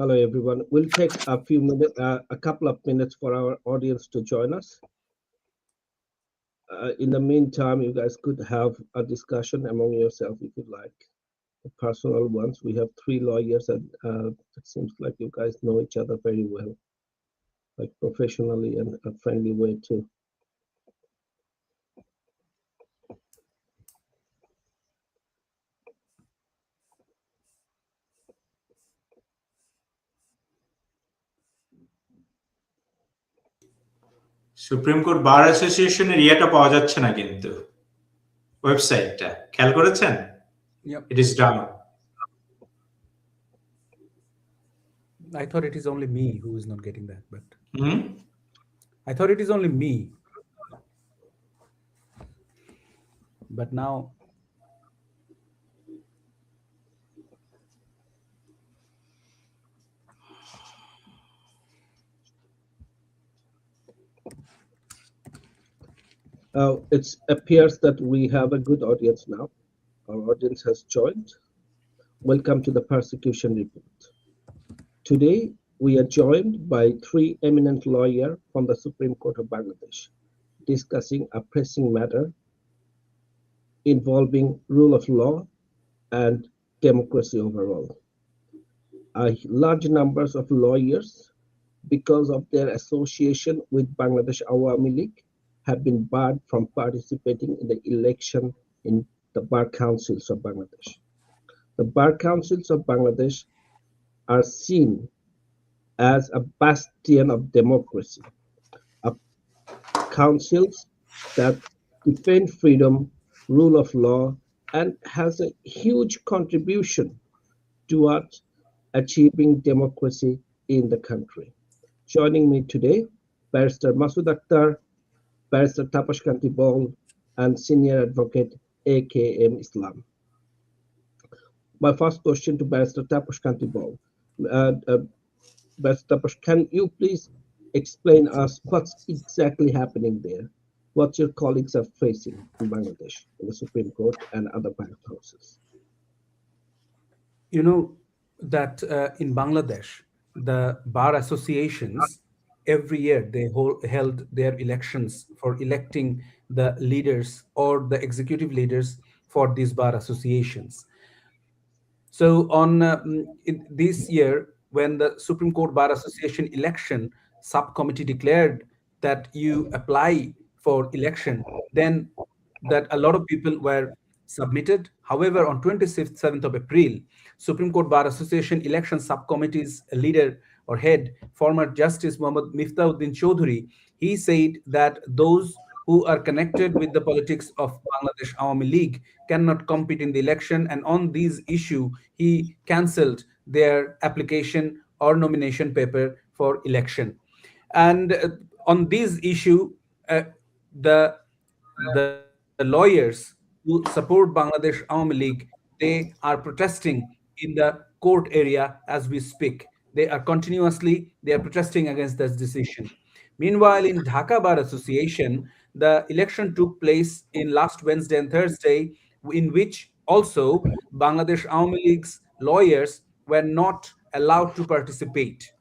Hello, everyone. We'll take a few minutes, a couple of minutes for our audience to join us. In the meantime, you guys could have a discussion among yourself if you like, personal ones. We have three lawyers, and it seems like you guys know each other very well, like professionally and a friendly way too. Supreme court bar অ্যাসোসিয়েশনের ইয়েটা পাওয়া যাচ্ছে না কিন্তু ওয়েবসাইটটা খেয়াল করেছেন? Yep. It is down. I thought it is only me who is not getting that, but Hmm? I thought it is only me. But now It appears that we have a good audience now. Our audience has joined. Welcome to the persecution report. Today, we are joined by three eminent lawyers from the Supreme Court of Bangladesh, discussing a pressing matter involving rule of law and democracy overall. Large numbers of lawyers, because of their association with Bangladesh Awami League, have been barred from participating in the election in the Bar Councils of Bangladesh. The Bar Councils of Bangladesh are seen as a bastion of democracy, councils that defend freedom, rule of law, and has a huge contribution towards achieving democracy in the country. Joining me today, Barrister Masood Akhtar, Barrister Tapash Kanti Bol, and Senior Advocate AKM Islam. My first question to Barrister Tapash Kanti Bol. Barrister Tapash, can you please explain us what's exactly happening there? What your colleagues are facing in Bangladesh, in the Supreme Court and other bar houses? you know that in Bangladesh, the bar associations every year they held their elections for electing the leaders or the executive leaders for these bar associations. So on this year, when the Supreme Court Bar Association election subcommittee declared that you apply for election, then that a lot of people were submitted. However, on 27th of April, Supreme Court Bar Association election subcommittee's leader or head, former Justice Muhammad Miftauddin Chaudhuri, he said that those who are connected with the politics of Bangladesh Awami League cannot compete in the election, and on this issue, he cancelled their application or nomination paper for election. And on this issue, the lawyers who support Bangladesh Awami League, they are protesting in the court area as we speak. They are protesting against this decision. Meanwhile, in Dhaka Bar Association, the election took place in last Wednesday and Thursday, in which also Bangladesh Awami League's lawyers were not allowed to participate.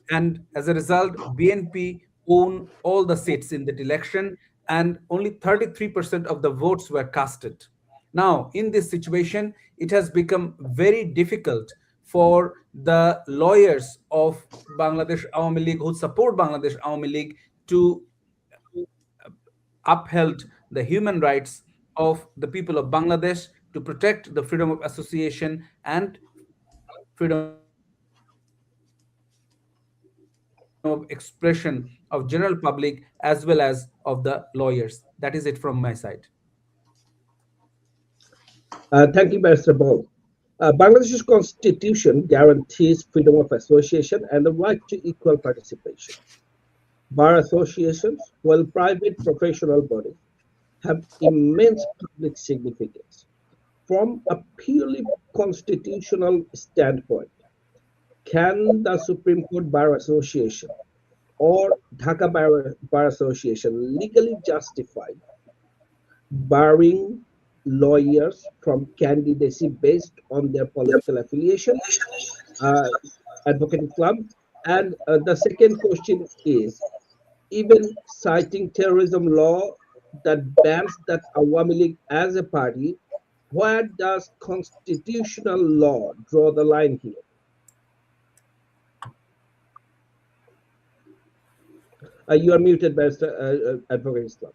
And as a result, BNP won all the seats in that election, and only 33% of the votes were casted. Now, in this situation, it has become very difficult for the lawyers of Bangladesh Awami League who support Bangladesh Awami League to upheld the human rights of the people of Bangladesh, to protect the freedom of association and freedom of expression of general public as well as of the lawyers. That is it from my side. Thank you, Barrister Bol. Bangladesh's constitution guarantees freedom of association and the right to equal participation. Bar associations, while private professional bodies, have immense public significance. From a purely constitutional standpoint, can the Supreme Court Bar Association or Dhaka Bar Association legally justify barring lawyers from candidacy based on their political affiliation? Advocate Islam. And the second question is, even citing terrorism law that bans that Awami League as a party, where does constitutional law draw the line here? You are muted, Mr. Advocate Islam.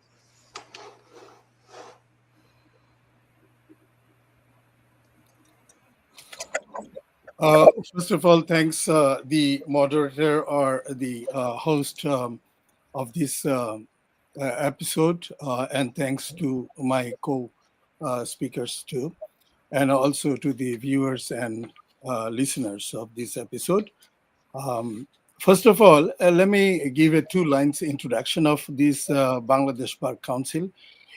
First of all, thanks the moderator or the host of this episode, and thanks to my co-speakers too, and also to the viewers and listeners of this episode. Um, First of all, let me give a 2 lines introduction of this Bangladesh Bar Council.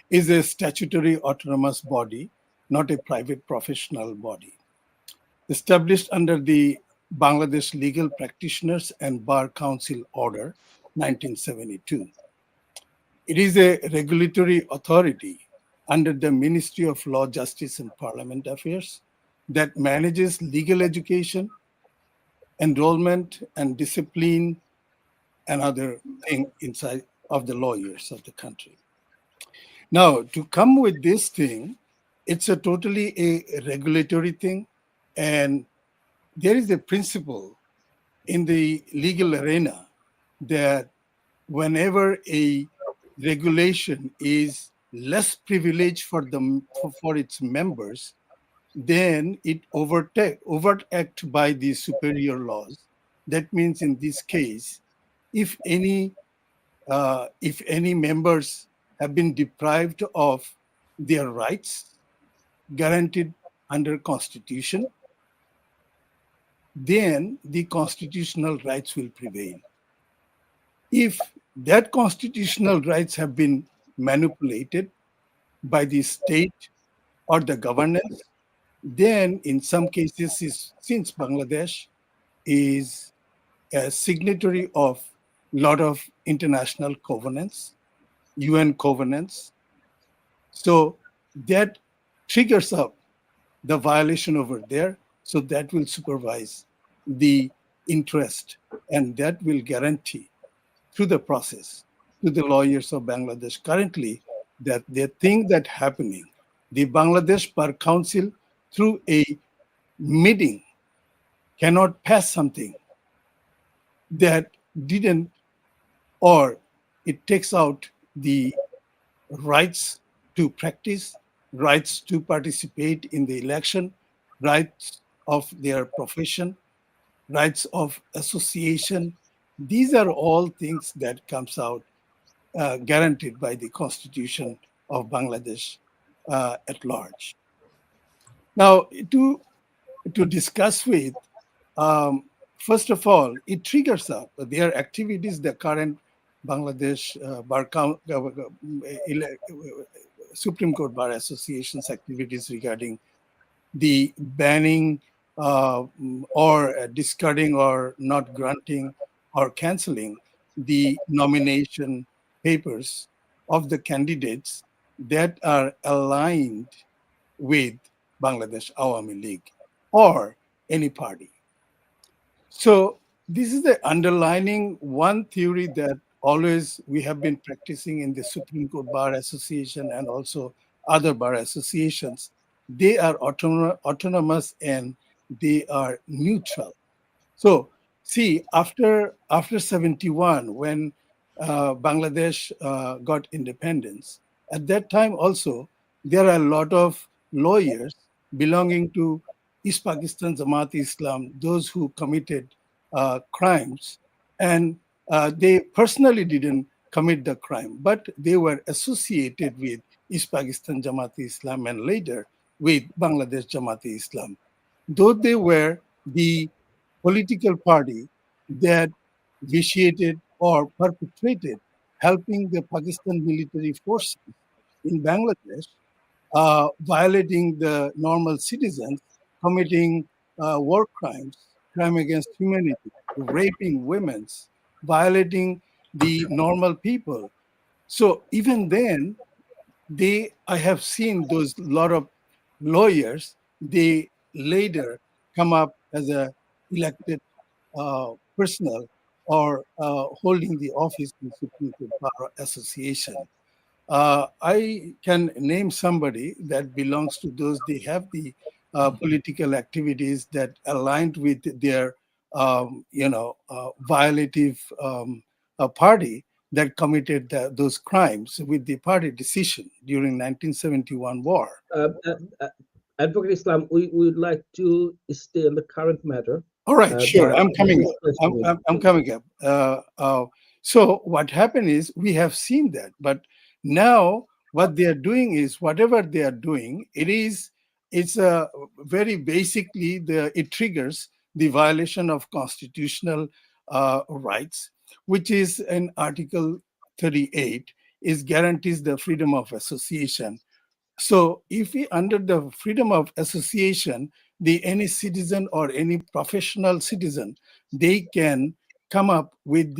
Is a statutory autonomous body, not a private professional body, established under the Bangladesh Legal Practitioners and Bar Council Order 1972. It is a regulatory authority under the Ministry of Law, Justice and Parliament Affairs that manages legal education, enrollment and discipline and other thing inside of the lawyers of the country. Now, to come with this thing, it's a totally a regulatory thing, and there is a principle in the legal arena that whenever a regulation is less privilege for them for its members, then it overact by the superior laws. That means in this case, if any members have been deprived of their rights guaranteed under Constitution, then the constitutional rights will prevail. If that constitutional rights have been manipulated by the state or the governance, then in some cases, since Bangladesh is a signatory of a lot of international covenants, UN covenants, so that triggers up the violation over there. So that will supervise the interest, and that will guarantee through the process to the lawyers of Bangladesh currently that they think that happening. The Bangladesh Bar Council, through a meeting, cannot pass something that didn't, or it takes out the rights to practice, rights to participate in the election, rights of their profession, rights of association. These are all things that comes out guaranteed by the Constitution of Bangladesh at large. Now, to discuss with, first of all, it triggers up their activities, the current Bangladesh Supreme Court Bar Association's activities regarding the banning or discarding or not granting or canceling the nomination papers of the candidates that are aligned with Bangladesh Awami League or any party. So this is the underlining one theory that always we have been practicing in the Supreme Court Bar Association and also other bar associations. They are autonomous and they are neutral. So see, after 71, when Bangladesh got independence, at that time also, there are a lot of lawyers belonging to East Pakistan Jamaat-e-Islam, those who committed crimes, and they personally didn't commit the crime, but they were associated with East Pakistan Jamaat-e-Islam and later with Bangladesh Jamaat-e-Islam. Though they were the political party that vitiated or perpetrated helping the Pakistan military forces in Bangladesh, violating the normal citizens, committing war crimes, crime against humanity, raping women, violating the normal people. So even then, I have seen those lot of lawyers, they later come up as a elected personnel or holding the office in Supreme Court Bar Association. I can name somebody that belongs to those. They have the political activities that aligned with their, violative party that committed those crimes with the party decision during 1971 war. Uh, uh, uh, Advocate Islam, we would like to stay on the current matter. All right, sure. I'm coming up. Discussing I'm coming up. So what happened is we have seen that, but now what they are doing is whatever they are doing, it's very basically it triggers the violation of constitutional rights, which is in Article 38, is guarantees the freedom of association. So if we under the freedom of association, any citizen or any professional citizen, they can come up with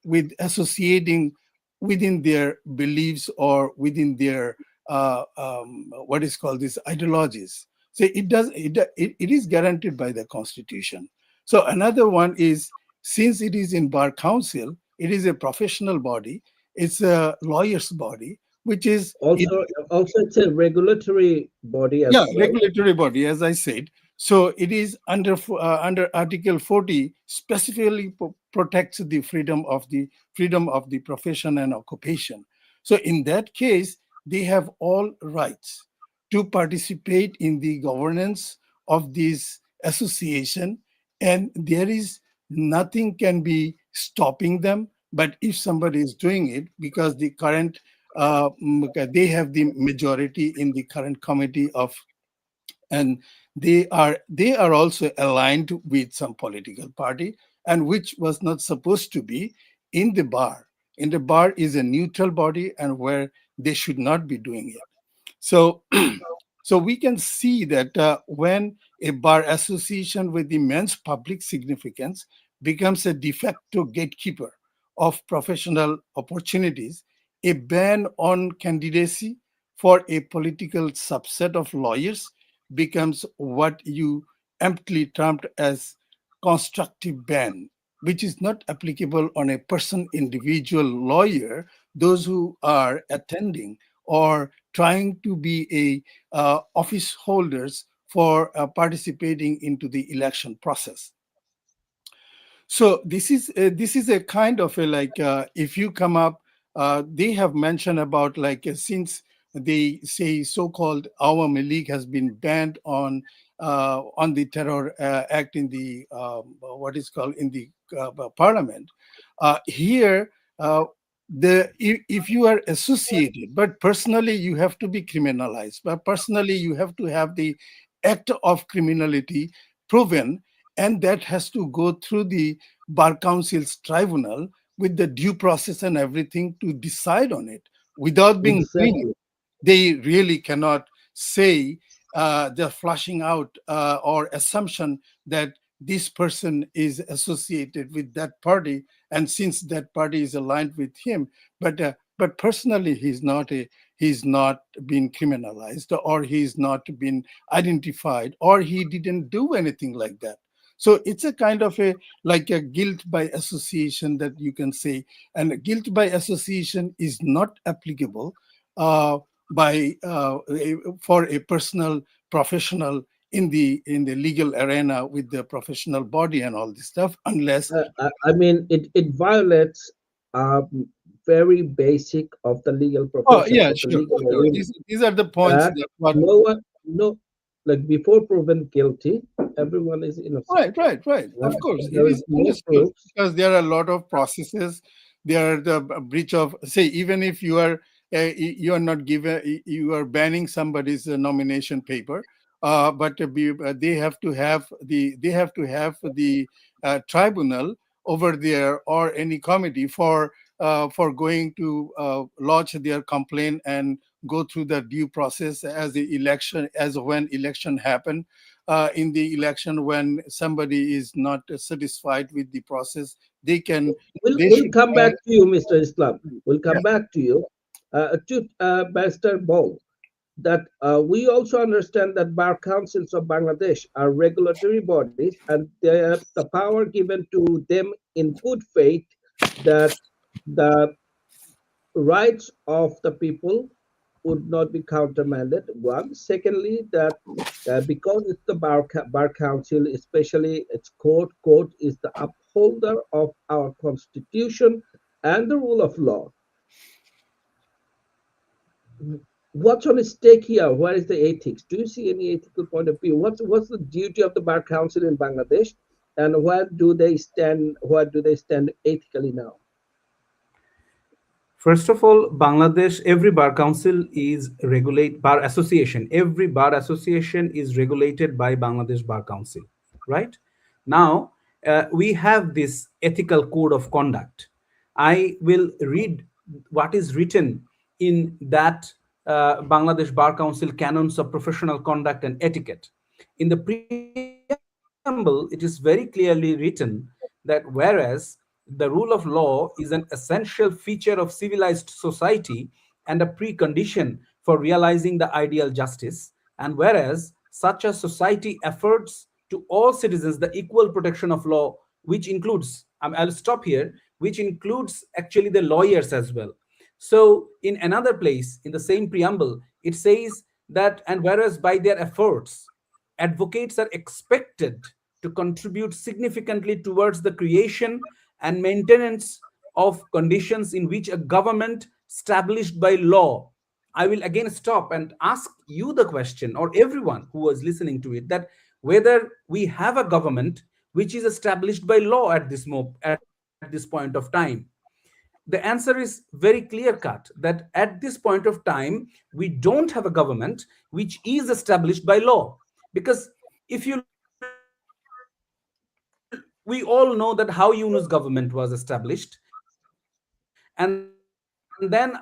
with associating within their beliefs or within their what is called these ideologies. So it is guaranteed by the Constitution. So another one is, since it is in Bar Council, it is a professional body, it's a lawyer's body, which is also it's a regulatory body as well. regulatory body, as I said. So it is under Article 40, specifically protects the freedom of the profession and occupation. So in that case, they have all rights to participate in the governance of this association, and there is nothing can be stopping them. But if somebody is doing it, because the current they have the majority in the current committee and they are also aligned with some political party, and which was not supposed to be in the bar. In the bar is a neutral body, and where they should not be doing it. So so we can see that when a bar association with immense public significance becomes a de facto gatekeeper of professional opportunities, a ban on candidacy for a political subset of lawyers becomes what you aptly termed as constructive ban, which is not applicable on a individual lawyer, those who are attending or trying to be office holders for participating into the election process. So this is a kind of if you come up, they have mentioned about since they say so-called Awami League has been banned on the Terror Act in the what is called in the Parliament. Here, if you are associated, but personally you have to be criminalized. But personally you have to have the act of criminality proven, and that has to go through the Bar Council's tribunal with the due process and everything to decide on it. Without being Exactly. they really cannot say they're flushing out or assumption that this person is associated with that party, and since that party is aligned with him, but personally he's not been criminalized, or he's not been identified, or he didn't do anything like that. So it's a kind of a guilt by association that you can say, and guilt by association is not applicable for a personal professional in the legal arena with the professional body and all this stuff, unless I mean, it violates very basic of the legal profession. yeah, of the sure, legal sure. arena. These are the points that what No one, no, like before proven guilty, everyone is innocent. right, of course, it There is is no understood, proofs. because there are a lot of processes. There are the breach of, say, even if you are not given, you are banning somebody's nomination paper, but they have to have the tribunal over there, or any committee for going to lodge their complaint and go through the due process as when election happen. In the election, when somebody is not satisfied with the process, they We'll should come back to you, Mr. Islam. We'll yeah. come back to you. To Barrister Ball, that we also understand that bar councils of Bangladesh are regulatory bodies and they have the power given to them in good faith that the rights of the people would not be countermanded. One. Secondly, that because it's the bar council, especially its court is the upholder of our constitution and the rule of law. What's on stake here? Where is the ethics? Do you see any ethical point of view? What's the duty of the bar council in Bangladesh, and where do they stand? Where do they stand ethically now? First of all, Bangladesh, every bar council is regulate bar association. Every bar association is regulated by Bangladesh Bar Council, right? Now, we have this ethical code of conduct. I will read what is written in that Bangladesh Bar Council canons of professional conduct and etiquette. In the preamble, it is very clearly written that whereas the rule of law is an essential feature of civilized society and a precondition for realizing the ideal justice, and whereas such a society affords to all citizens the equal protection of law, which includes, I'll stop here, which includes actually the lawyers as well. So, in another place, in the same preamble, it says that, and whereas by their efforts, advocates are expected to contribute significantly towards the creation and maintenance of conditions in which a government established by law. I will again stop and ask you the question, or everyone who was listening to it, that whether we have a government which is established by law at at this point of time. The answer is very clear cut, that at this point of time we don't have a government which is established by law. Because if you, we all know that how Yunus government was established, and then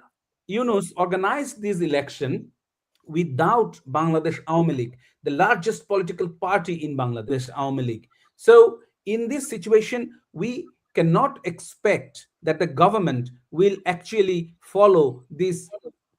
Yunus organized this election without Bangladesh Awami League, the largest political party in Bangladesh, Bangladesh Awami League. So in this situation, we cannot expect that the government will actually follow this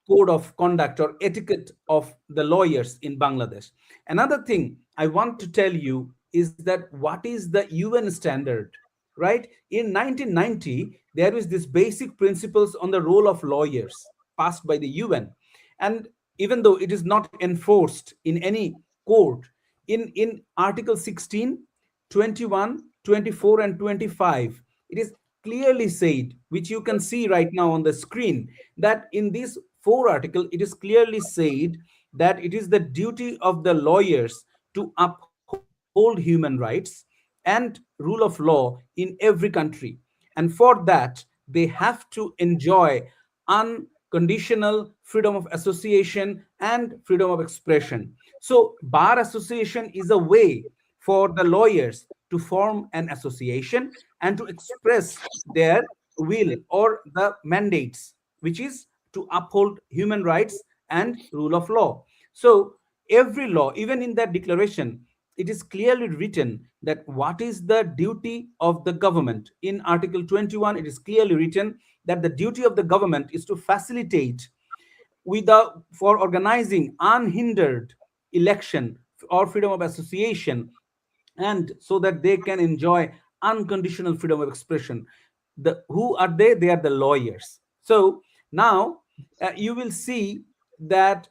code of conduct or etiquette of the lawyers in Bangladesh. Another thing I want to tell you is that what is the UN standard, right? In 1990, there is this basic principles on the role of lawyers passed by the UN. And even though it is not enforced in any court, in Article 16, 21, 24, and 25, it is clearly said, which you can see right now on the screen, that in these four articles, it is clearly said that it is the duty of the lawyers to uphold human rights and rule of law in every country. And for that, they have to enjoy unconditional freedom of association and freedom of expression. So, bar association is a way for the lawyers to form an association and to express their will or the mandates, which is to uphold human rights and rule of law. So, every law, even in that declaration, it is clearly written that what is the duty of the government. In Article 21, it is clearly written that the duty of the government is to facilitate for organizing unhindered election or freedom of association, and so that they can enjoy unconditional freedom of expression. Who are they? They are the lawyers. So now you will see that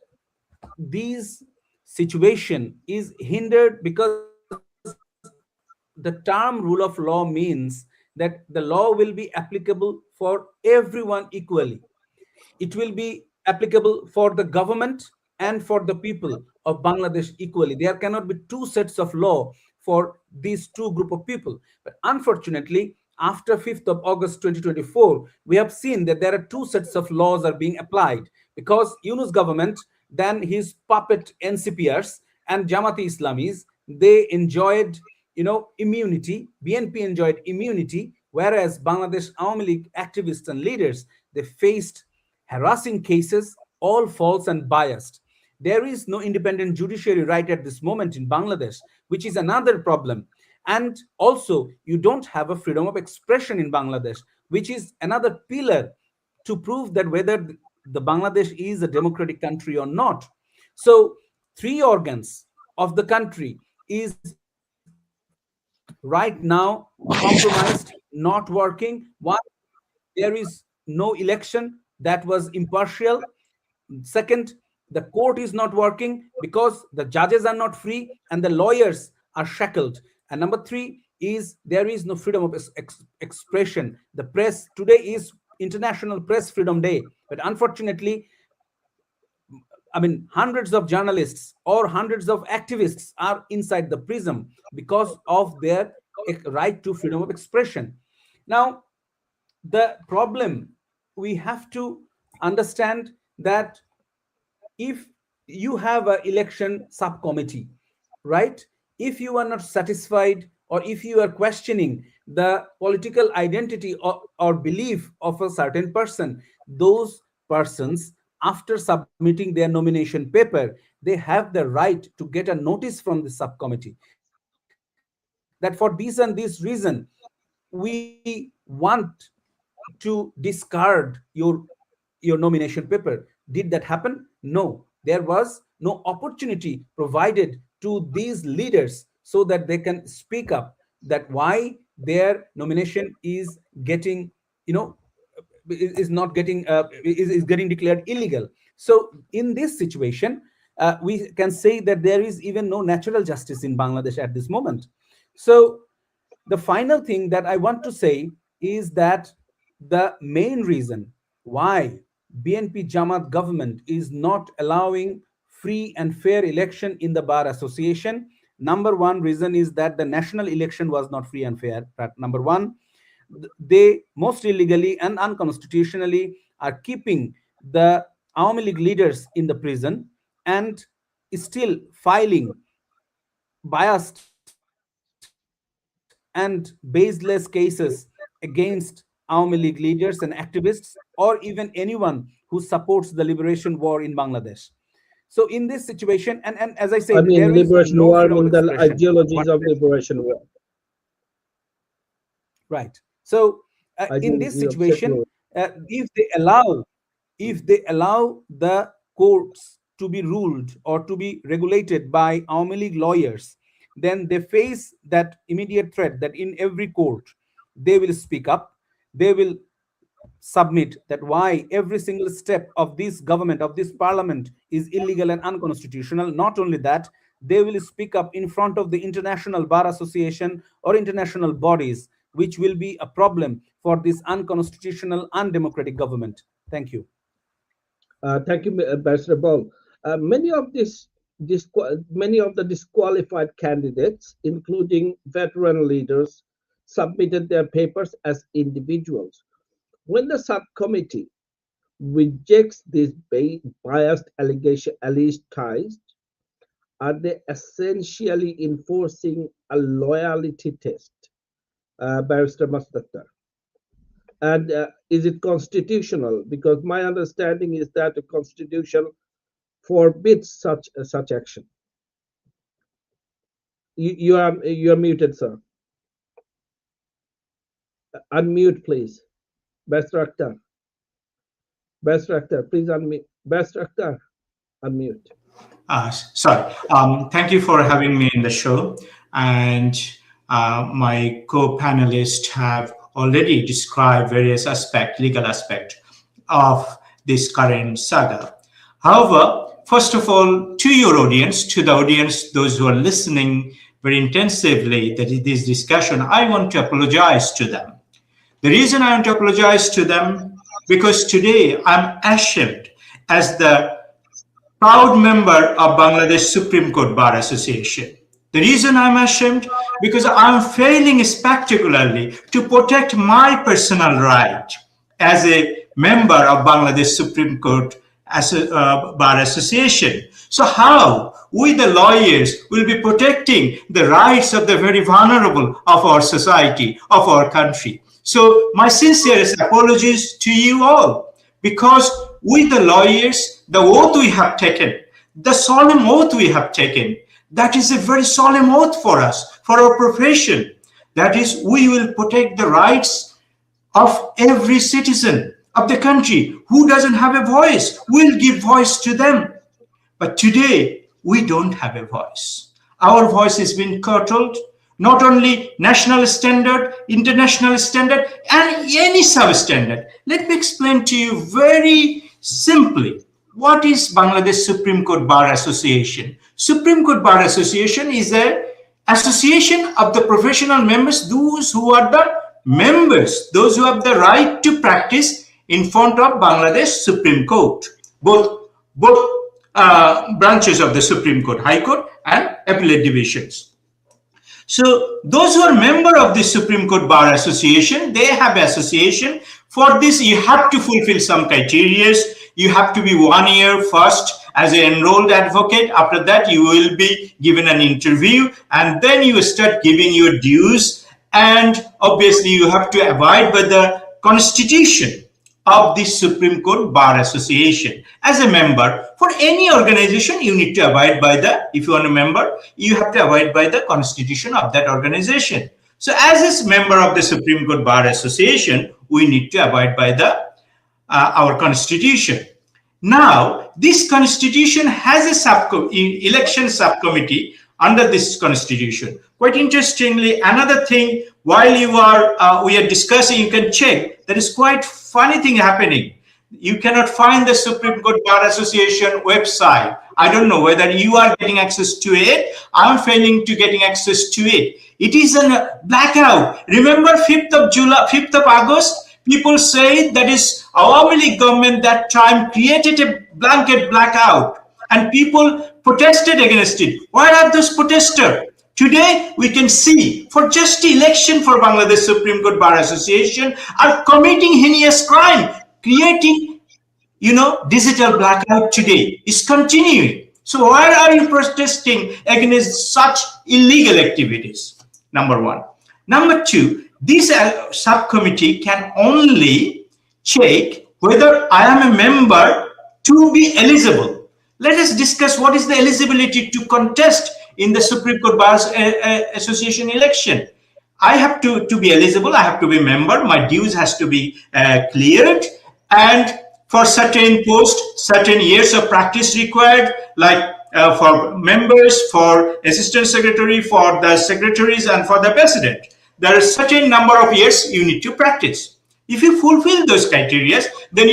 this situation is hindered because the term rule of law means that the law will be applicable for everyone equally. It will be applicable for the government and for the people of Bangladesh equally. There cannot be two sets of law for these two group of people. But unfortunately, after 5th of August 2024, we have seen that there are two sets of laws are being applied, because Yunus government, then his puppet NCPRs and Jamati Islamis, they enjoyed immunity. BNP enjoyed immunity, whereas Bangladesh Awami League activists and leaders, they faced harassing cases, all false and biased. There is no independent judiciary right at this moment in Bangladesh, which is another problem. And also, you don't have a freedom of expression in Bangladesh, which is another pillar to prove that whether the Bangladesh is a democratic country or not. So three organs of the country is right now compromised, not working. One, there is no election that was impartial. Second, the court is not working because the judges are not free and the lawyers are shackled. And number three is there is no freedom of expression. The press today is International Press Freedom Day, but unfortunately, I mean, hundreds of journalists or hundreds of activists are inside the prison because of their right to freedom of expression. Now, the problem we have to understand that if you have an election subcommittee, right? If you are not satisfied or if you are questioning the political identity or belief of a certain person, those persons, after submitting their nomination paper, they have the right to get a notice from the subcommittee that for this and this reason, we want to discard your nomination paper. Did that happen? No. There was no opportunity provided to these leaders so that they can speak up that why their nomination is getting, is not getting is getting declared illegal. So in this situation, we can say that there is even no natural justice in Bangladesh at this moment. So the final thing that I want to say is that the main reason why BNP Jamaat government is not allowing free and fair election in the Bar Association, number one reason is that the national election was not free and fair. Number one, they most illegally and unconstitutionally are keeping the Awami League leaders in the prison and still filing biased and baseless cases against Awami League leaders and activists, or even anyone who supports the liberation war in Bangladesh. So in this situation, and as I said, I there is mean, no freedom of liberation war, I mean expression. the ideologies of liberation war. Right. So in this situation, if they allow the courts to be ruled or to be regulated by Awami League lawyers, then they face that immediate threat that in every court they will speak up, they will submit that why every single step of this government, of this parliament, is illegal and unconstitutional. Not only that, they will speak up in front of the International Bar Association or international bodies, which will be a problem for this unconstitutional, undemocratic government. Thank you. Thank you, Ambassador Ball. Many of the disqualified candidates, including veteran leaders, submitted their papers as individuals. When the subcommittee rejects these biased alleged ties, are they essentially enforcing a loyalty test, Barrister Masdaktar? And is it constitutional? Because my understanding is that the Constitution forbids such action. You are muted, sir. Unmute, please. Barrister Akhtar. Barrister Akhtar, please unmute. Barrister Akhtar, unmute. Sorry. Thank you for having me in the show. And my co-panelists have already described various legal aspects of this current saga. However, first of all, to your audience, to the audience, those who are listening very intensively to this discussion, I want to apologize to them. The reason I want to apologize to them, because today I'm ashamed as the proud member of Bangladesh Supreme Court Bar Association. The reason I'm ashamed, because I'm failing spectacularly to protect my personal right as a member of Bangladesh Supreme Court Bar Association. So how we the lawyers will be protecting the rights of the very vulnerable of our society, of our country? So my sincerest apologies to you all, because we the lawyers, the oath we have taken, the solemn oath we have taken, that is a very solemn oath for us, for our profession. That is, we will protect the rights of every citizen of the country who doesn't have a voice. We'll give voice to them. But today, we don't have a voice. Our voice has been curtailed, not only national standard, international standard, and any substandard. Let me explain to you very simply. What is Bangladesh Supreme Court Bar Association? Supreme Court Bar Association is an association of the professional members, those who are the members, those who have the right to practice in front of Bangladesh Supreme Court. Both branches of the Supreme Court, High Court and Appellate Divisions. So those who are member of the Supreme Court Bar Association, they have association. For this, you have to fulfill some criteria. You have to be 1 year first as an enrolled advocate. After that, you will be given an interview, and then you start giving your dues. And obviously, you have to abide by the constitution of the Supreme Court Bar Association. As a member, for any organization, you need to abide by the, if you are a member, you have to abide by the constitution of that organization. So as a member of the Supreme Court Bar Association, we need to abide by the our constitution. Now, this constitution has a election subcommittee under this constitution. Quite interestingly, another thing, while we are discussing, you can check, there is quite funny thing happening. You cannot find the Supreme Court Bar Association website. I don't know whether you are getting access to it. I'm failing to getting access to it. It is a blackout. Remember 5th of August? People say that is Awami League government that time created a blanket blackout and people protested against it. Where are those protesters? Today, we can see for just election for Bangladesh Supreme Court Bar Association are committing heinous crime, creating, digital blackout today is continuing. So why are you protesting against such illegal activities? Number one. Number two, this subcommittee can only check whether I am a member to be eligible. Let us discuss what is the eligibility to contest in the Supreme Court Bar Association election. I have to be eligible, I have to be a member, my dues has to be cleared, and for certain posts, certain years of practice required, like for members, for assistant secretary, for the secretaries, and for the president. There are certain number of years you need to practice. If you fulfill those criteria, then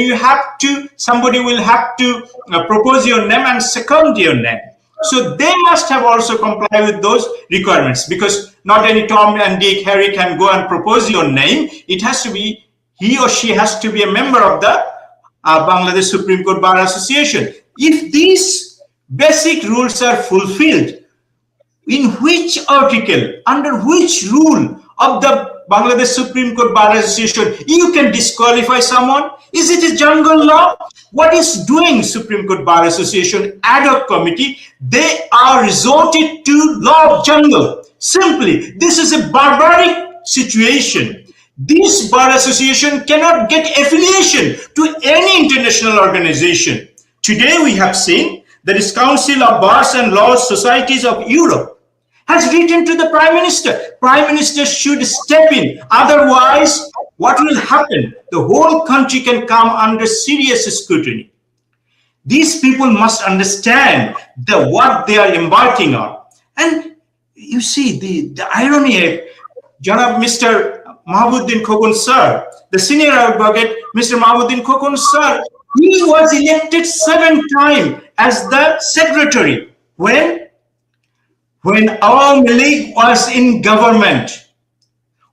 somebody will have to propose your name and second your name. So they must have also complied with those requirements, because not any Tom and Dick, Harry can go and propose your name. It has to be, he or she has to be a member of the Bangladesh Supreme Court Bar Association. If these basic rules are fulfilled, in which article, under which rule of the Bangladesh Supreme Court Bar Association you can disqualify someone? Is it a jungle law? What is doing Supreme Court Bar Association ad hoc committee? They are resorted to law of jungle. Simply, this is a barbaric situation. This bar association cannot get affiliation to any international organization. Today we have seen that is Council of Bars and Law Societies of Europe has written to the Prime Minister. Prime Minister should step in. Otherwise, what will happen? The whole country can come under serious scrutiny. These people must understand what they are embarking on. And you see the irony of Janab Mr. Mahabuddin Khokon sir, the senior advocate, Mr. Mahabuddin Khokon sir, he was elected 7 times as the secretary when Awami League was in government.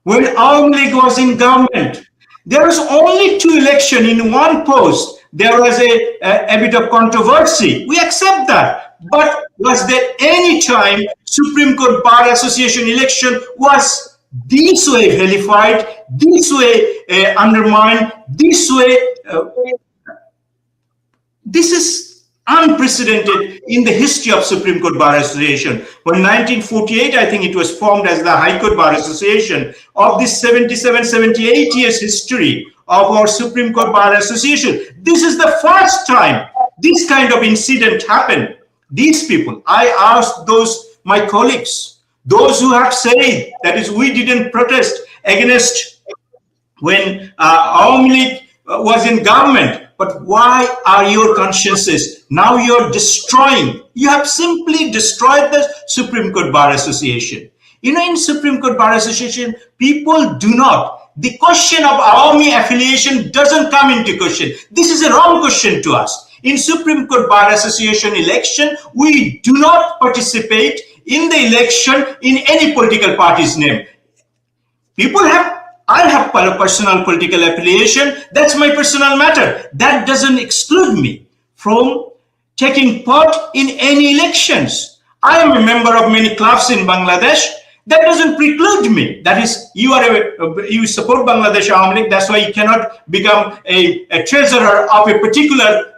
When Awami League was in government, there was only 2 elections in 1 post. There was a bit of controversy. We accept that. But was there any time Supreme Court Bar Association election was this way vilified, this way undermined, this way? This is unprecedented in the history of Supreme Court Bar Association. When 1948, I think it was formed as the High Court Bar Association. Of this 77, 78 years history of our Supreme Court Bar Association, this is the first time this kind of incident happened. These people, I asked my colleagues, those who have said that is we didn't protest against when Awami League was in government. But why are your consciences now you're destroying? You have simply destroyed the Supreme Court Bar Association. You know, in Supreme Court Bar Association, people do not. The question of Awami affiliation doesn't come into question. This is a wrong question to us. In Supreme Court Bar Association election, we do not participate in the election in any political party's name. I have personal political affiliation. That's my personal matter. That doesn't exclude me from taking part in any elections. I am a member of many clubs in Bangladesh. That doesn't preclude me. That is, you support Bangladesh Awami League. That's why you cannot become a treasurer of a particular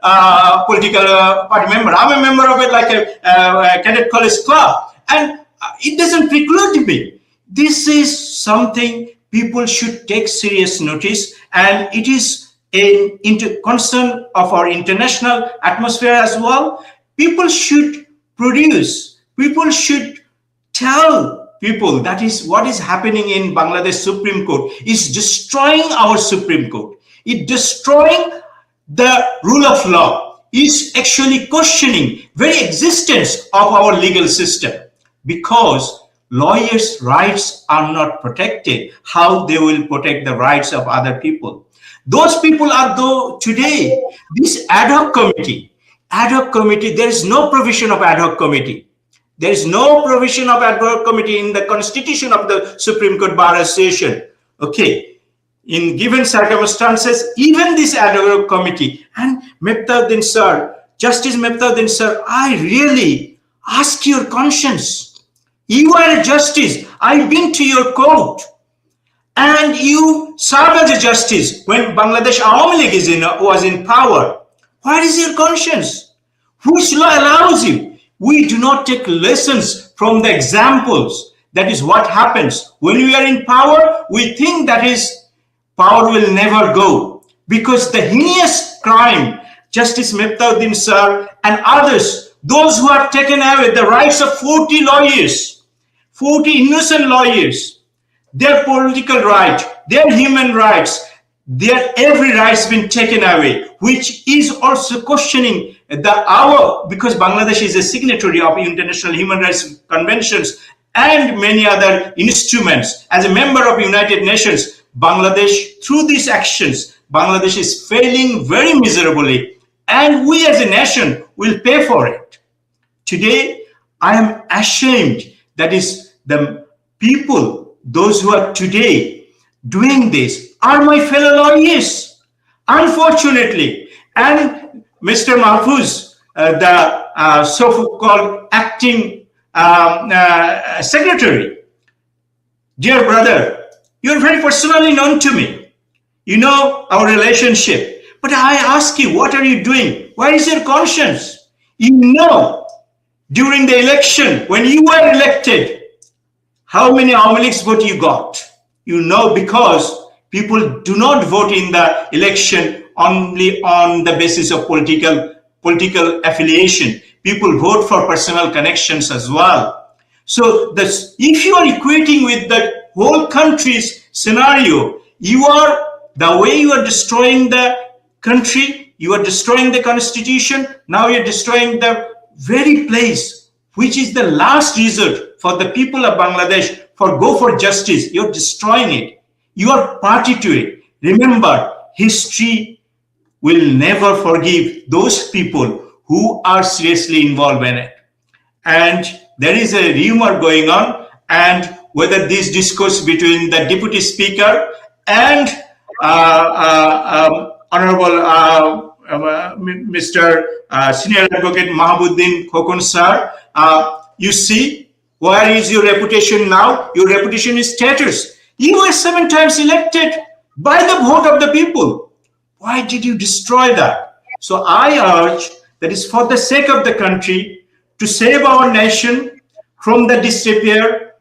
political party member. I'm a member of it, like a cadet college club, and it doesn't preclude me. This is something people should take serious notice, and it is a concern of our international atmosphere as well. People should produce, people should tell people that is what is happening in Bangladesh Supreme Court is destroying our Supreme Court. It destroying the rule of law, is actually questioning very existence of our legal system, because lawyers' rights are not protected. How they will protect the rights of other people? Those people are, though, today, this ad hoc committee, there is no provision of ad hoc committee. There is no provision of ad hoc committee in the constitution of the Supreme Court Bar Association. Okay, in given circumstances, even this ad hoc committee, and Mehtabuddin sir, Justice Mehtabuddin sir, I really ask your conscience. You are a justice. I've been to your court, and you serve as a justice when Bangladesh Awami League was in power. What is your conscience? Which law allows you? We do not take lessons from the examples. That is what happens when we are in power. We think that is power will never go, because the heinous crime, Justice Mehtabuddin sir and others, those who have taken away the rights of 40 lawyers, 40 innocent lawyers, their political right, their human rights, their every right has been taken away, which is also questioning because Bangladesh is a signatory of international human rights conventions and many other instruments. As a member of United Nations, Bangladesh, through these actions, Bangladesh is failing very miserably, and we as a nation will pay for it. Today, I am ashamed that is the people, those who are today doing this, are my fellow lawyers, unfortunately. And Mr. Mahfouz, the so-called acting secretary, dear brother, you're very personally known to me. You know our relationship. But I ask you, what are you doing? Where is your conscience? You know, during the election, when you were elected, how many Awami Leagues vote you got? You know, because people do not vote in the election only on the basis of political affiliation. People vote for personal connections as well. So if you are equating with the whole country's scenario, the way you are destroying the country, you are destroying the constitution, now you're destroying the very place which is the last resort for the people of Bangladesh go for justice. You're destroying it. You are party to it. Remember, history will never forgive those people who are seriously involved in it. And there is a rumor going on, and whether this discourse between the Deputy Speaker and Honorable Mr. Senior Advocate Mahabuddin Khokon sir, you see, where is your reputation now? Your reputation is tatters. You were 7 times elected by the vote of the people. Why did you destroy that? So I urge that is for the sake of the country, to save our nation from the disrepair,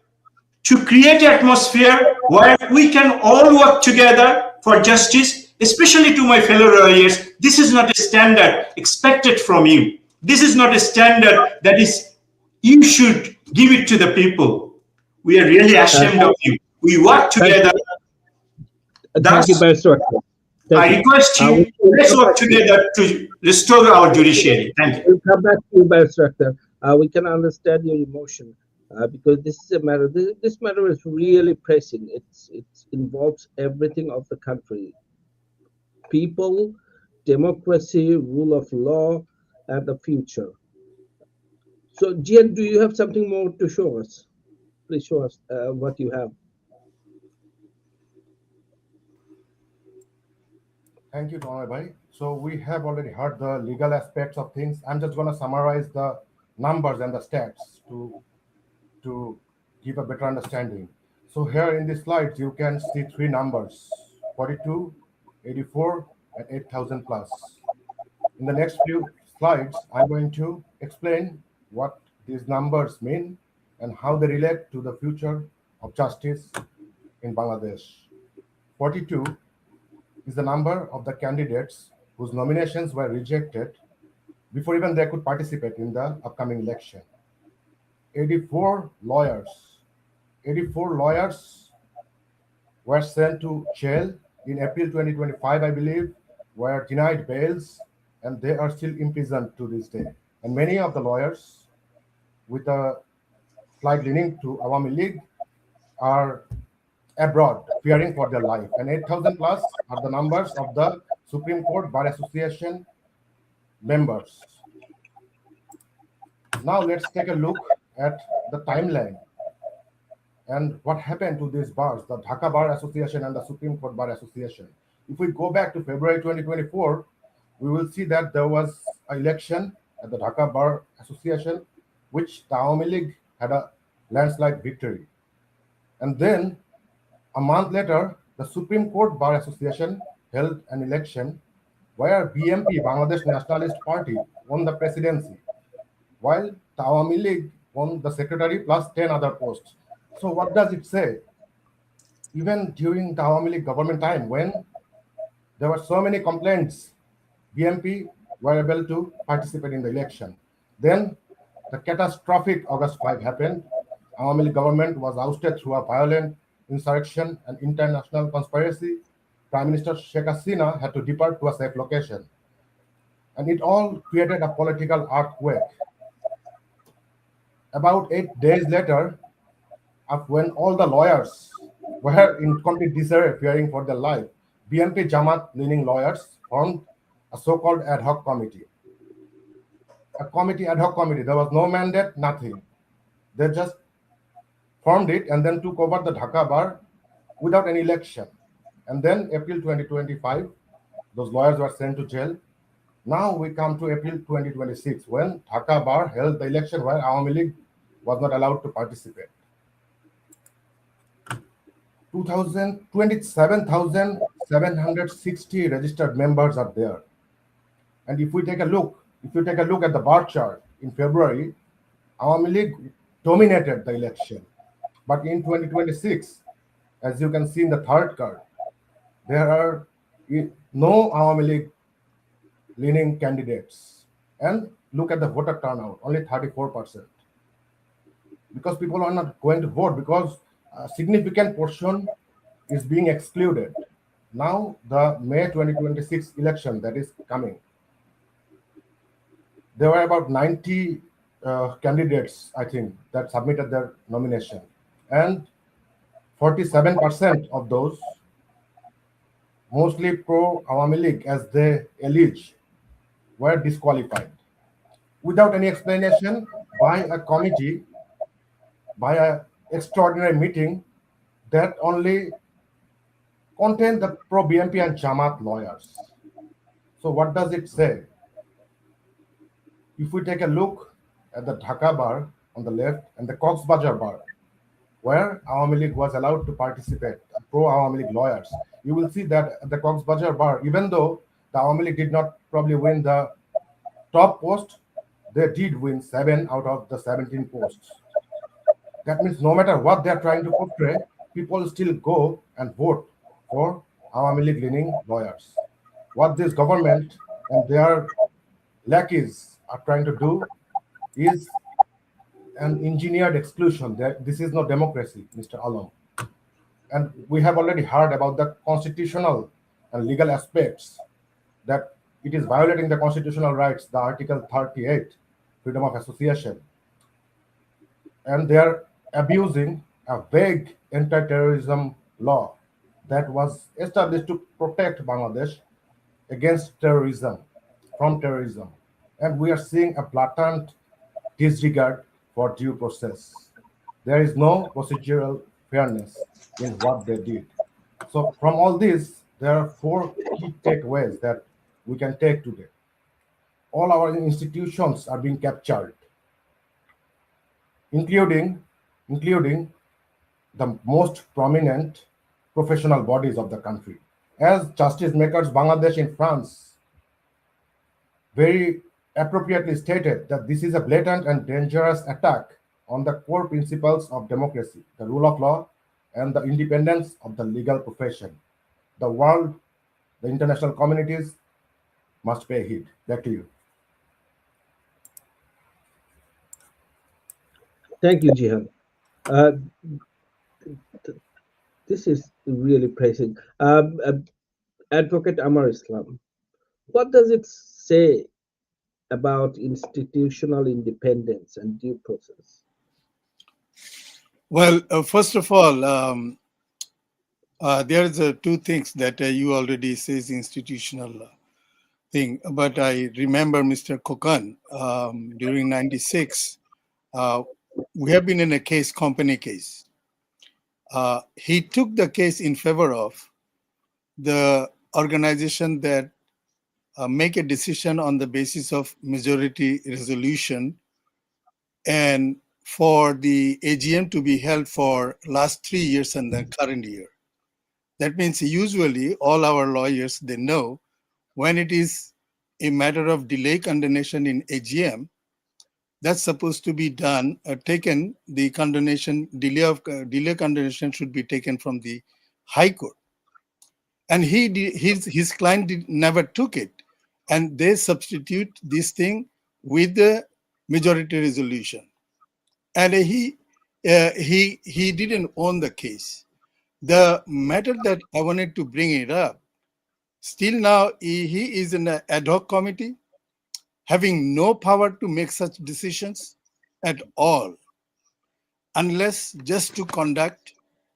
to create an atmosphere where we can all work together for justice, especially to my fellow lawyers. This is not a standard expected from you. This is not a standard that is you should give it to the people. We are really ashamed of you. We work together. Thank you, Barrister. I request you, let's work together to restore our judiciary. Thank you. We'll come back to you, Barrister Akhtar. We can understand your emotion because this is a matter. This matter is really pressing. It involves everything of the country: people, democracy, rule of law, and the future. So, Jian, do you have something more to show us? Please show us what you have. Thank you, Tonoy bhai. So we have already heard the legal aspects of things. I'm just going to summarize the numbers and the stats to give a better understanding. So here in the slides, you can see three numbers: 42, 84, and 8,000 plus. In the next few slides, I'm going to explain what these numbers mean and how they relate to the future of justice in Bangladesh. 42 is the number of the candidates whose nominations were rejected before even they could participate in the upcoming election. 84 lawyers were sent to jail in April 2025, I believe, were denied bails, and they are still imprisoned to this day. And many of the lawyers with a slight leaning to Awami League are abroad, fearing for their life. And 8,000 plus are the numbers of the Supreme Court Bar Association members. Now let's take a look at the timeline and what happened to these bars, the Dhaka Bar Association and the Supreme Court Bar Association. If we go back to February 2024, we will see that there was an election at the Dhaka Bar Association, which the Awami League had a landslide victory. And then a month later, the Supreme Court Bar Association held an election where BMP, Bangladesh Nationalist Party, won the presidency, while the Awami League won the secretary plus 10 other posts. So what does it say? Even during the Awami League government time, when there were so many complaints, BMP were able to participate in the election. Then the catastrophic August 5 happened. Awami League government was ousted through a violent insurrection and international conspiracy. Prime Minister Sheikh Hasina had to depart to a safe location. And it all created a political earthquake. About 8 days later, when all the lawyers were in complete disarray, fearing for their life, BNP Jamaat-leaning lawyers formed a so-called ad hoc committee. Ad hoc committee. There was no mandate, nothing. They just formed it and then took over the Dhaka Bar without any election. And then April 2025, those lawyers were sent to jail. Now we come to April 2026, when Dhaka Bar held the election where Awami League was not allowed to participate. 27,760 registered members are there. And if you take a look at the bar chart in February, Awami League dominated the election. But in 2026, as you can see in the third card, there are no Awami League leaning candidates. And look at the voter turnout, only 34%. Because people are not going to vote, because a significant portion is being excluded. Now the May 2026 election that is coming, there were about 90 candidates, I think, that submitted their nomination. And 47% of those, mostly pro-Awami League as they allege, were disqualified without any explanation by a committee, by an extraordinary meeting that only contained the pro-BNP and Jamaat lawyers. So what does it say? If we take a look at the Dhaka Bar on the left and the Coxbazar Bar, where Awami League was allowed to participate, pro-Awami League lawyers, you will see that at the Coxbazar Bar, even though the Awami League did not probably win the top post, they did win 7 out of the 17 posts. That means no matter what they're trying to portray, people still go and vote for Awami League leaning lawyers. What this government and their lackeys are trying to do is an engineered exclusion. This is not democracy, Mr. Alam. And we have already heard about the constitutional and legal aspects, that it is violating the constitutional rights, the Article 38, freedom of association, and they are abusing a vague anti-terrorism law that was established to protect Bangladesh against terrorism, from terrorism. And we are seeing a blatant disregard for due process. There is no procedural fairness in what they did. So, from all this, there are four key takeaways that we can take today. All our institutions are being captured, including including the most prominent professional bodies of the country. As Justice Makers Bangladesh in France very appropriately stated, that this is a blatant and dangerous attack on the core principles of democracy, the rule of law, and the independence of the legal profession. The world, the international communities must pay heed. Back to you. Thank you, Jihan. Uh, this is really praising. Advocate Amar Islam, what does it say about institutional independence and due process? Well, first of all, there's two things that you already says institutional thing, but I remember Mr. Kokan during '96. We have been in a case, company case. He took the case in favor of the organization that make a decision on the basis of majority resolution, and for the AGM to be held for last 3 years and the current year. That means usually all our lawyers, they know when it is a matter of delay condemnation in AGM, that's supposed to be done, taken, the condemnation, delay condemnation should be taken from the High Court. And his client never took it. And they substitute this thing with the majority resolution. And he didn't own the case. The matter that I wanted to bring it up, still now he is in an ad hoc committee, having no power to make such decisions at all, unless just to conduct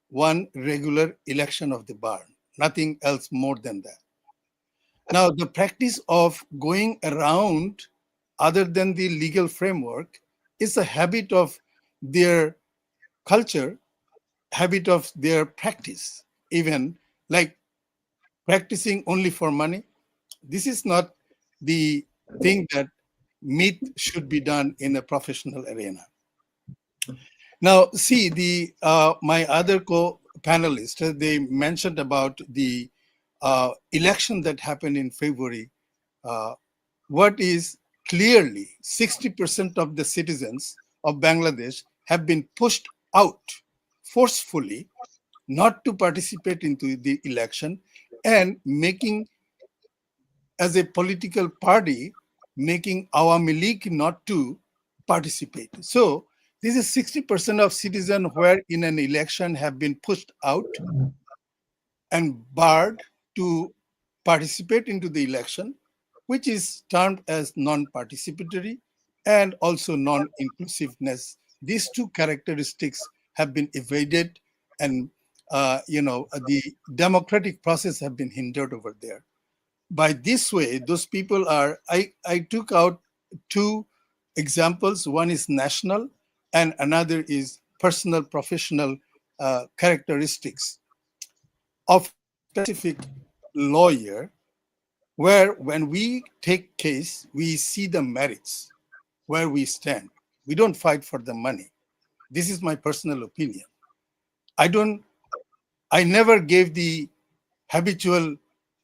one regular election of the bar, nothing else more than that. Now, the practice of going around other than the legal framework is a habit of their culture, habit of their practice, even like practicing only for money. This is not the thing that meet should be done in a professional arena. Now, see, the my other co-panelists, they mentioned about the election that happened in February. What is clearly 60% of the citizens of Bangladesh have been pushed out forcefully not to participate into the election, and making, as a political party, making Awami League not to participate. So this is 60% of citizens where in an election have been pushed out and barred to participate into the election, which is termed as non-participatory and also non-inclusiveness. These two characteristics have been evaded, and the democratic process have been hindered over there. By this way, those people are, I took out two examples. One is national and another is personal, professional characteristics of specific lawyer, where when we take case, we see the merits, where we stand. We don't fight for the money. This is my personal opinion. I never gave the habitual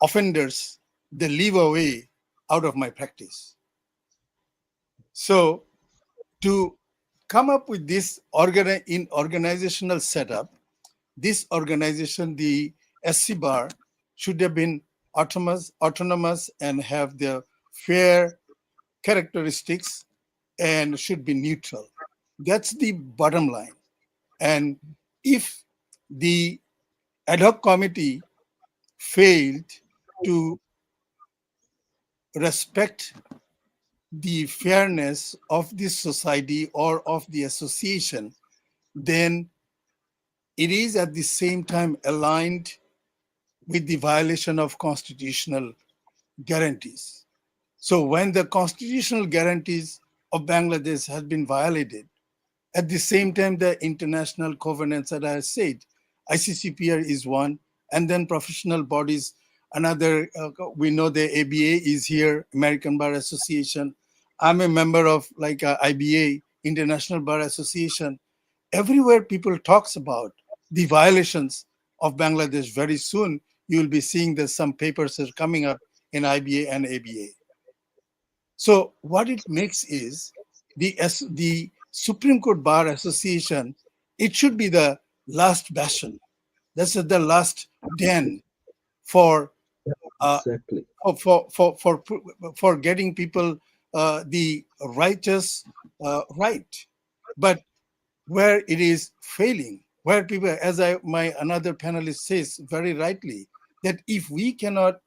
offenders the leeway out of my practice. So to come up with this organizational setup, this organization, the SCBA, should have been autonomous and have the fair characteristics and should be neutral. That's the bottom line. And if the ad hoc committee failed to respect the fairness of this society or of the association, then it is at the same time aligned with the violation of constitutional guarantees. So when the constitutional guarantees of Bangladesh have been violated, at the same time, the international covenants that I said, ICCPR is one, and then professional bodies, another, we know the ABA is here, American Bar Association. I'm a member of like IBA, International Bar Association. Everywhere people talks about the violations of Bangladesh. Very soon, you will be seeing that some papers are coming up in IBA and ABA. So what it makes is the Supreme Court Bar Association, it should be the last bastion. That's the last den for Exactly. for getting people the righteous right. But where it is failing, where people, as my another panelist says very rightly, that if we cannot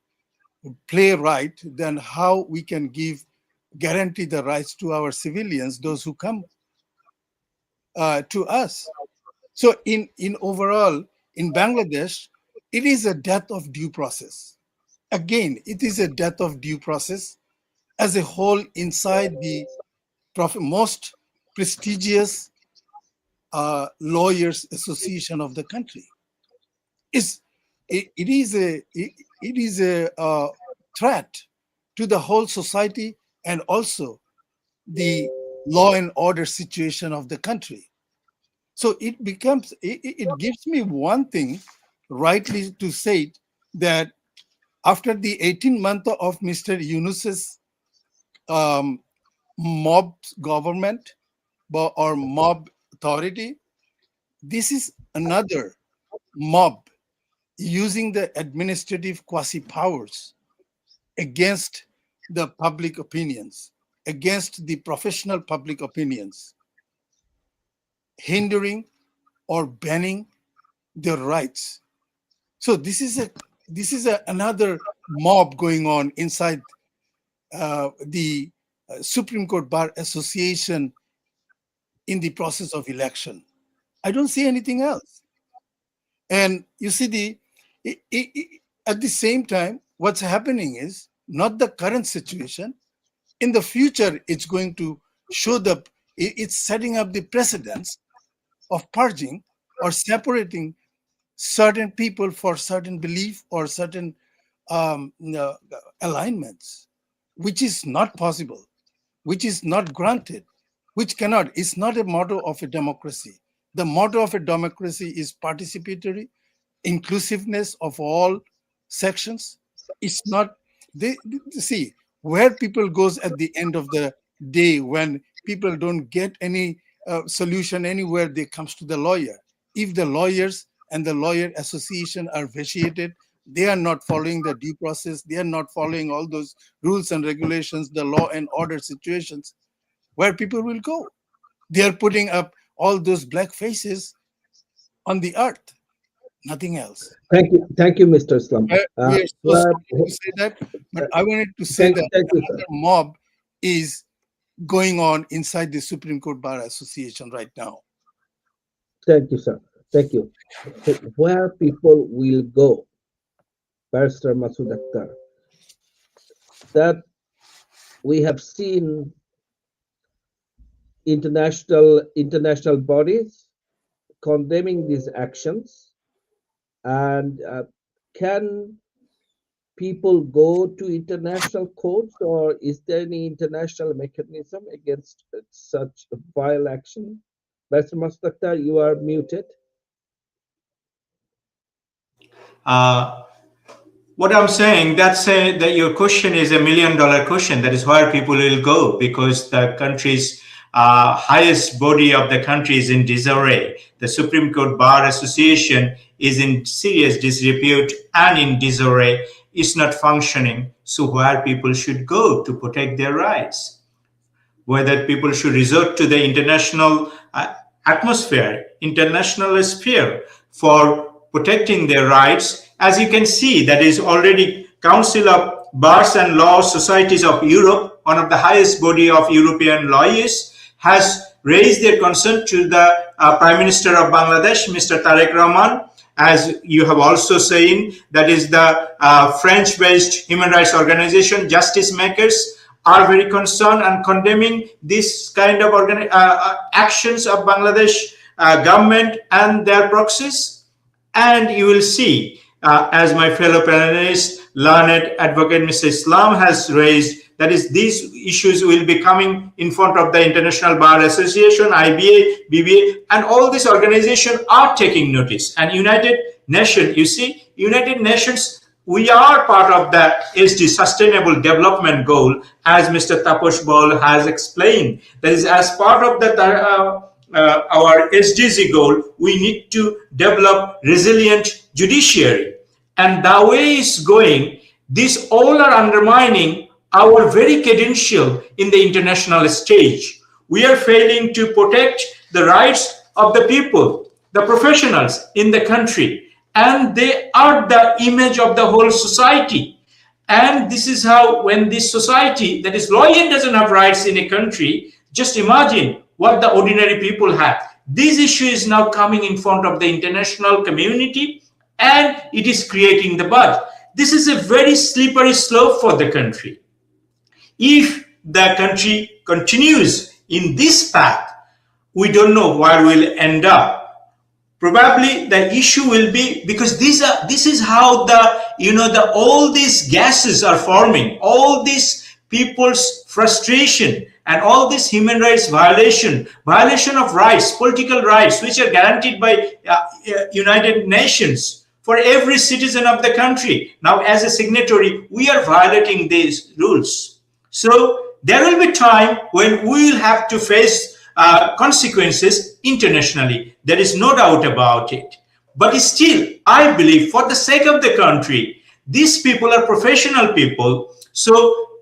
play right, then how we can guarantee the rights to our civilians, those who come to us. So in overall, in Bangladesh, it is a death of due process. Again, it is a death of due process as a whole inside the most prestigious lawyers association of the country. It is a threat to the whole society and also the law and order situation of the country. So it gives me one thing rightly to say that after the 18 months of Mr. Yunus's mob government or mob authority, this is another mob using the administrative quasi powers against the public opinions, against the professional public opinions, hindering or banning their rights. So this is another mob going on inside the Supreme Court Bar Association in the process of election. I don't see anything else. And you see, at the same time, what's happening is not the current situation. In the future, it's going to show it's setting up the precedents of purging or separating certain people for certain belief or certain alignments, which is not possible, which is not granted, which cannot. It's not a motto of a democracy. The motto of a democracy is participatory, inclusiveness of all sections. It's not, see, where people goes at the end of the day when people don't get any solution anywhere, they comes to the lawyer. If the lawyers and the lawyer association are vitiated, they are not following the due process, they are not following all those rules and regulations, the law and order situations, where people will go. They are putting up all those black faces on the earth, nothing else. Thank you, Mr. Islam. We are so sorry to say that, but I wanted to say that another mob is going on inside the Supreme Court Bar Association right now. Thank you, sir. Thank you. So where people will go, Barrister Masood Akhtar, that we have seen international bodies condemning these actions, and can people go to international courts, or is there any international mechanism against such vile action? Barrister Masood Akhtar, you are muted. What I'm saying, that your question is $1 million question. That is where people will go, because the country's highest body of the country is in disarray. The Supreme Court Bar Association is in serious disrepute and in disarray. It's not functioning. So where people should go to protect their rights? Whether people should resort to the international atmosphere, international sphere for protecting their rights. As you can see, that is already Council of Bars and Law Societies of Europe, one of the highest body of European lawyers, has raised their concern to the Prime Minister of Bangladesh, Mr. Tarek Rahman. As you have also seen, that is the French-based human rights organization, Justice Makers, are very concerned and condemning this kind of actions of Bangladesh government and their proxies. And you will see, as my fellow panelist, learned advocate Mr. Islam has raised, that is, these issues will be coming in front of the International Bar Association, IBA, BBA, and all these organizations are taking notice. And United Nations, you see, United Nations, we are part of the SD, Sustainable Development Goal, as Mr. Taposh Baul has explained. That is, as part of the our SDG goal, we need to develop resilient judiciary. And the way it's going, these all are undermining our very credential in the international stage. We are failing to protect the rights of the people, the professionals in the country, and they are the image of the whole society. And this is how, when this society, that is, lawyer doesn't have rights in a country, just imagine what the ordinary people have. This issue is now coming in front of the international community, and it is creating the buzz. This is a very slippery slope for the country. If the country continues in this path, we don't know where we'll end up. Probably the issue will be, because this is how all these gases are forming, all these people's frustration and all this human rights violation of rights, political rights, which are guaranteed by United Nations for every citizen of the country. Now, as a signatory, we are violating these rules. So there will be time when we will have to face consequences internationally. There is no doubt about it. But still, I believe, for the sake of the country, these people are professional people. So,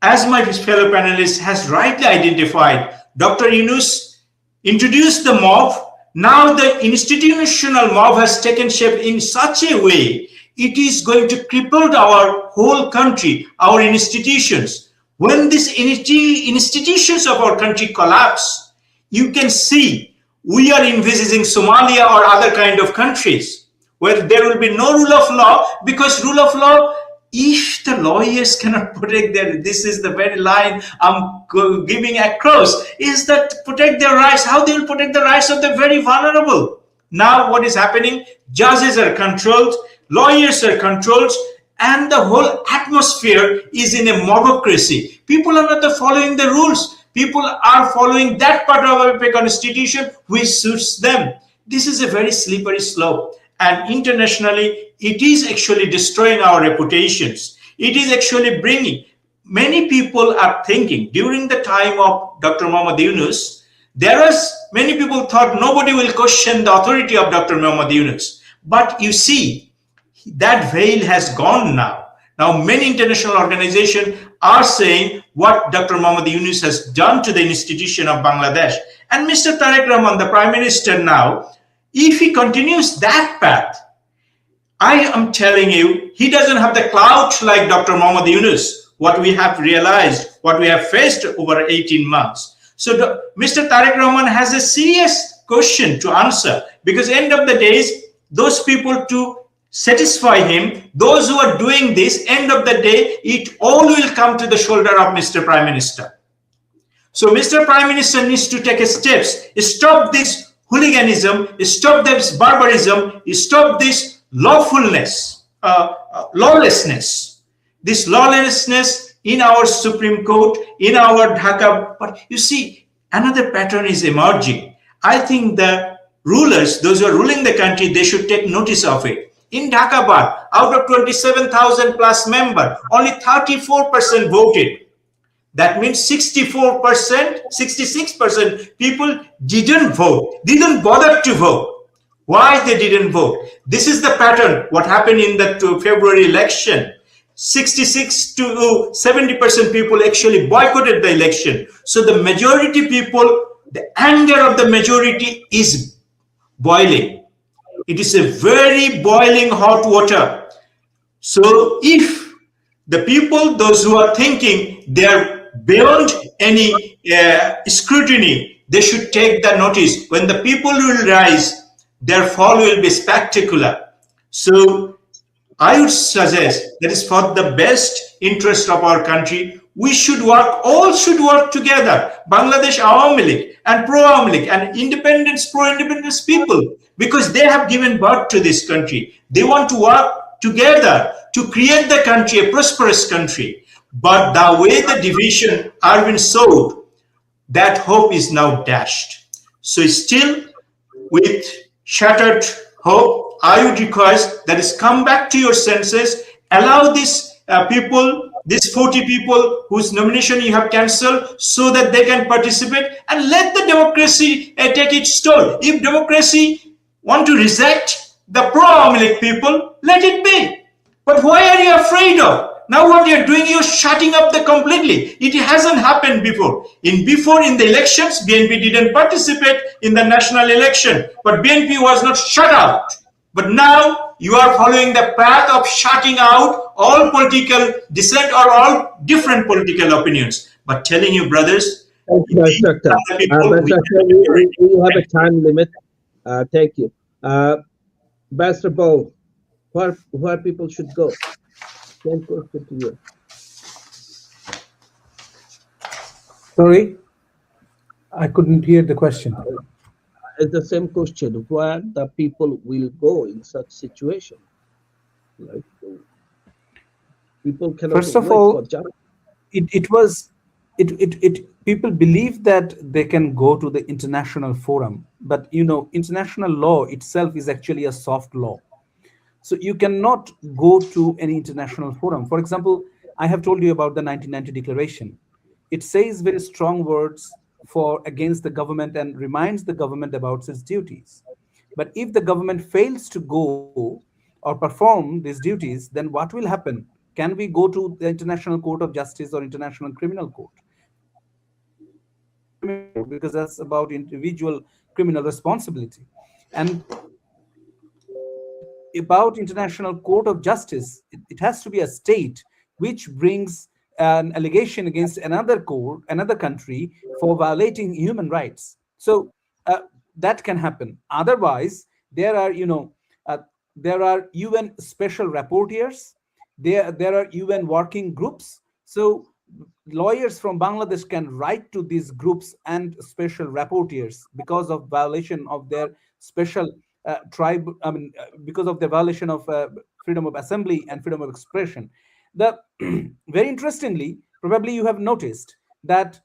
as my fellow panelist has rightly identified, Dr. Yunus introduced the mob. Now the institutional mob has taken shape in such a way, it is going to cripple our whole country, our institutions. When these institutions of our country collapse, you can see we are envisaging Somalia or other kind of countries where there will be no rule of law, because rule of law, if the lawyers cannot protect their, this is the very line I'm giving across, is that protect their rights, how they will protect the rights of the very vulnerable. Now what is happening? Judges are controlled, lawyers are controlled, and the whole atmosphere is in a mobocracy. People are not following the rules. People are following that part of our constitution which suits them. This is a very slippery slope. And internationally, it is actually destroying our reputations. It is actually bringing, many people are thinking, during the time of Dr. Muhammad Yunus, many people thought nobody will question the authority of Dr. Muhammad Yunus. But you see, that veil has gone now. Now, many international organizations are saying what Dr. Muhammad Yunus has done to the institution of Bangladesh. And Mr. Tarek Rahman, the Prime Minister now, if he continues that path, I am telling you, he doesn't have the clout like Dr. Muhammad Yunus, what we have realized, what we have faced over 18 months. So Mr. Tarek Rahman has a serious question to answer, because end of the days, those people to satisfy him, those who are doing this, end of the day, it all will come to the shoulder of Mr. Prime Minister. So Mr. Prime Minister needs to take steps, stop this hooliganism, stop this barbarism, stop this lawlessness in our Supreme Court, in our Dhaka. But you see, another pattern is emerging. I think the rulers, those who are ruling the country, they should take notice of it. In Dhaka Bar, out of 27,000 plus members, only 34% voted. That means 64%, 66% people didn't vote, didn't bother to vote. Why they didn't vote? This is the pattern, what happened in the February election. 66 to 70% people actually boycotted the election. So the majority people, the anger of the majority is boiling. It is a very boiling hot water. So if the people, those who are thinking they are beyond any scrutiny, they should take the notice. When the people will rise, their fall will be spectacular. So I would suggest that is for the best interest of our country. We should work, all should work together. Bangladesh Awami League and pro-Awami League and independence, pro-independence people, because they have given birth to this country. They want to work together to create the country, a prosperous country. But the way the division are been sowed, that hope is now dashed. So still, with shattered hope, I would request that is come back to your senses, allow these people, these 40 people whose nomination you have cancelled, so that they can participate, and let the democracy take its toll. If democracy want to reject the pro-Awami League people, let it be. But why are you afraid of? Now what you're doing, you're shutting up the completely. It hasn't happened before. In the elections, BNP didn't participate in the national election, but BNP was not shut out. But now you are following the path of shutting out all political dissent or all different political opinions. But telling you, brothers, thank you, Dr. We have a time limit. Thank you. Pastor Bo, where people should go? Same question to you. Sorry, I couldn't hear the question. It's the same question. Where the people will go in such situation? Like, people cannot. First of all, people believe that they can go to the international forum, but international law itself is actually a soft law. So you cannot go to any international forum. For example, I have told you about the 1990 declaration. It says very strong words against the government and reminds the government about its duties. But if the government fails to go or perform these duties, then what will happen? Can we go to the International Court of Justice or International Criminal Court? Because that's about individual criminal responsibility. And about International Court of Justice, it has to be a state which brings an allegation against another country for violating human rights. So that can happen. Otherwise, there are UN special rapporteurs. There are UN working groups. So lawyers from Bangladesh can write to these groups and special rapporteurs because of violation of their special because of the violation of freedom of assembly and freedom of expression. Very interestingly, probably you have noticed that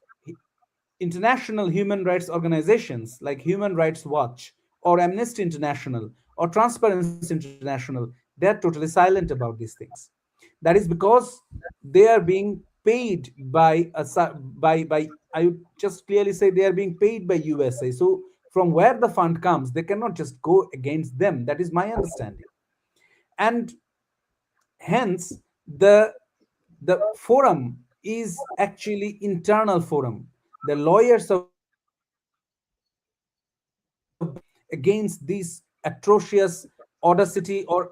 international human rights organizations like Human Rights Watch or Amnesty International or Transparency International, they're totally silent about these things. That is because they are being paid by I would just clearly say they are being paid by USA. So from where the fund comes, they cannot just go against them. That is my understanding. And hence, the forum is actually internal forum. The lawyers of against this atrocious audacity or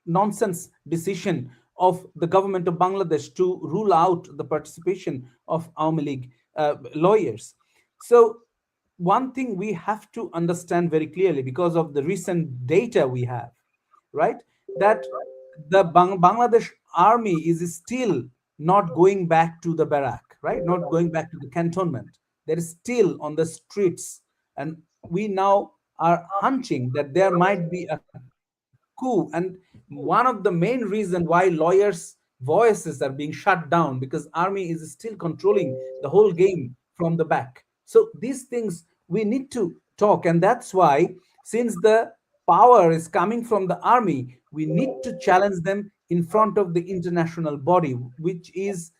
nonsense decision of the government of Bangladesh to rule out the participation of Awami League lawyers. So one thing we have to understand very clearly, because of the recent data we have, right, that the Bangladesh army is still not going back to the barrack, right, not going back to the cantonment. There is still on the streets, and we now are hunching that there might be a coup. And one of the main reasons why lawyers' voices are being shut down, because army is still controlling the whole game from the back. So these things we need to talk, and that's why, since the power is coming from the army, we need to challenge them in front of the international body, which is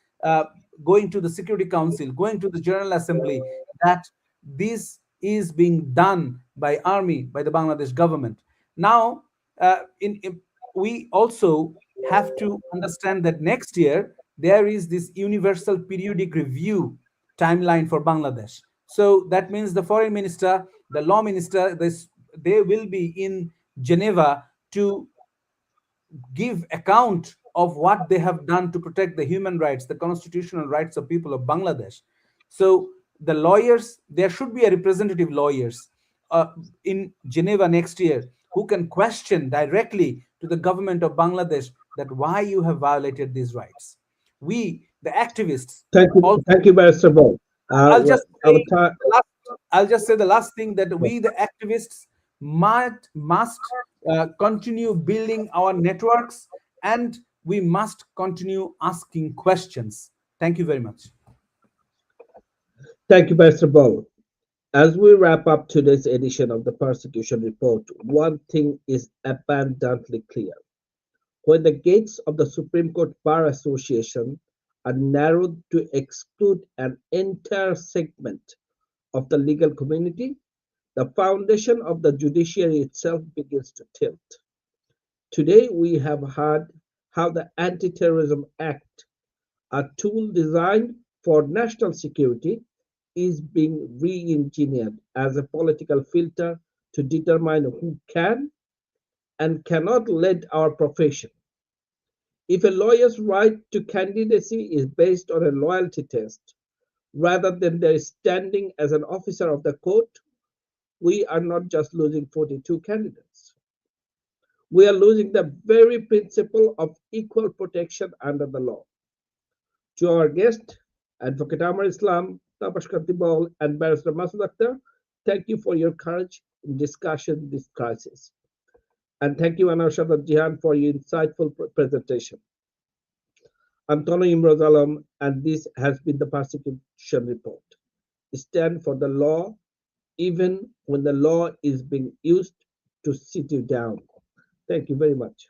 going to the Security Council, going to the General Assembly, that this is being done by army, by the Bangladesh government. Now, we also have to understand that next year there is this universal periodic review timeline for Bangladesh. So that means the foreign minister, the law minister, they will be in Geneva to give account of what they have done to protect the human rights, the constitutional rights of people of Bangladesh. So the lawyers, there should be a representative lawyers in Geneva next year who can question directly to the government of Bangladesh that why you have violated these rights. We, the activists, also, Thank you, Barrister Ball. I'll just Our say time. the last, I'll just say the last thing, that we, the activists, must continue building our networks, and we must continue asking questions. Thank you very much. Thank you, Barrister Ball. As we wrap up today's edition of the Persecution Report, one thing is abundantly clear. When the gates of the Supreme Court Bar Association are narrowed to exclude an entire segment of the legal community, the foundation of the judiciary itself begins to tilt. Today, we have heard how the Anti-Terrorism Act, a tool designed for national security, is being re-engineered as a political filter to determine who can and cannot lead our profession. If a lawyer's right to candidacy is based on a loyalty test rather than their standing as an officer of the court, we are not just losing 42 candidates. We are losing the very principle of equal protection under the law. To our guest, Advocate Amar Islam, Tapash Katibal, and Barrister Masood Akhtar, thank you for your courage in discussion this crisis. And thank you, Anar Shadat Jihan, for your insightful presentation. I'm Tonoy Emroz Alam, and this has been the Persecution Report. Stand for the law, even when the law is being used to sit you down. Thank you very much.